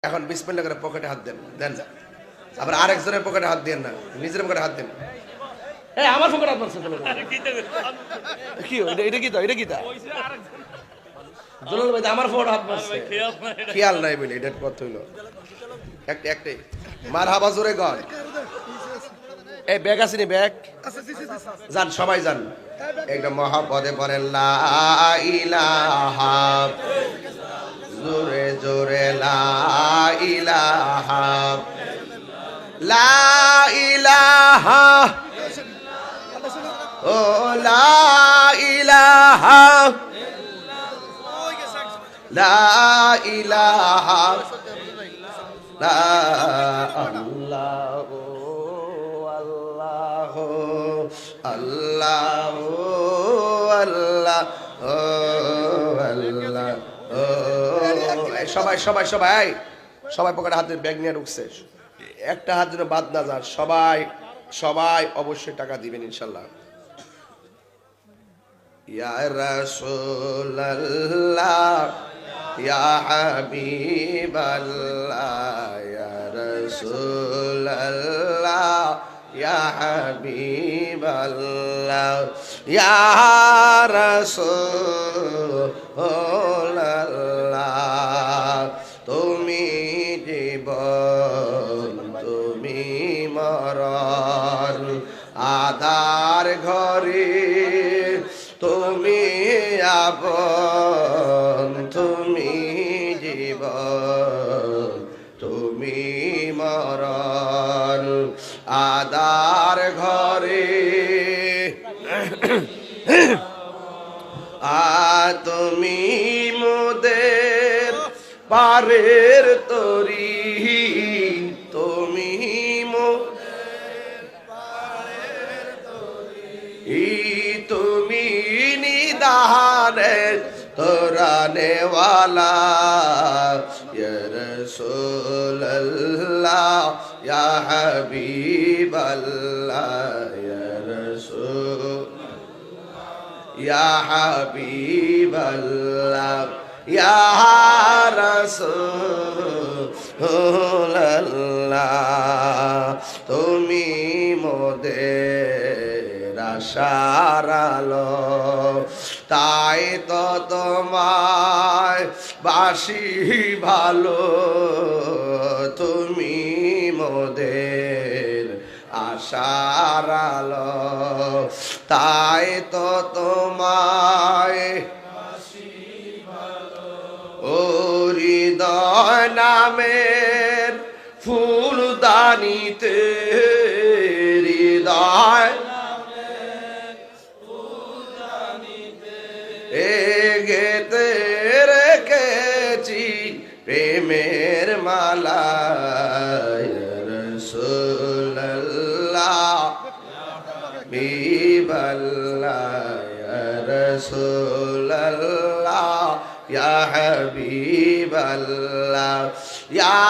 এখন বিসমিল্লাহ করে পকেটে হাত দেন দেন, আবার আরেকজনের পকেটে হাত দেন না, নিজের পকেটে হাত দেন। এই আমার পকেটে হাত মারছেন কি? এটা কি? এটা কি? জলাল ভাই আমার পকেটে হাত মারছে, খেয়াল নাই বলে এটা কথা হইলো। একটাই মারহাবা জোরে গন। এই ব্যাগ আছে নি? ব্যাগ যান, সবাই যান, একদম মহাপদে পড়েন লা ইলাহা, জোরে জোরে লা ইলাহা, লা ইলাহা, ও লা ইলাহা, লা ইলাহা, লা আল্লাহু আল্লাহু আল্লাহু আল্লাহু আল্লাহু। সবাই সবাই সবাই সবাই পকেটে হাতে ব্যাগ নিয়ে ঢুকছে, একটা হাত যেন বাদ না যান। সবাই সবাই অবশ্যই টাকা দিবেন ইনশাল্লাহ। ইয়া রাসূলুল্লাহ ইয়া হাবিবাল্লাহ, ইয়া রাসূলুল্লাহ ইয়া হাবিবাল্লাহ, ইয়া রাসূলুল্লাহ তুমি জীবন তুমি মরণ, আদার ঘরে তুমি আপন, তুমি জীবন তুমি মরণ, আদার ঘরে তুমি মোদের পারের তরি, তুমি তুমি নিদানে তোরানেওয়ালা, ইয়া রাসূলুল্লাহ ইয়া হাবিবাল্লাহ, ইয়া রাসূল ইয়া হাবিবাল্লাহ, ইয়া রাসূলুল্লাহ তুমি মোদের আশার আলো, তাই তো তোমায় বাসি ভালো, তুমি মোদের আশার আলো, তাই তো তোমায় ও হৃদয় নামের ফুলদানিতে, হৃদয় গেতে রেখেছি প্রেমের মালা, ইয়া রাসূলুল্লাহ হাবিবাল্লাহ, ইয়া রাসূলুল্লাহ ইয়া হাবিবাল্লাহ, ইয়া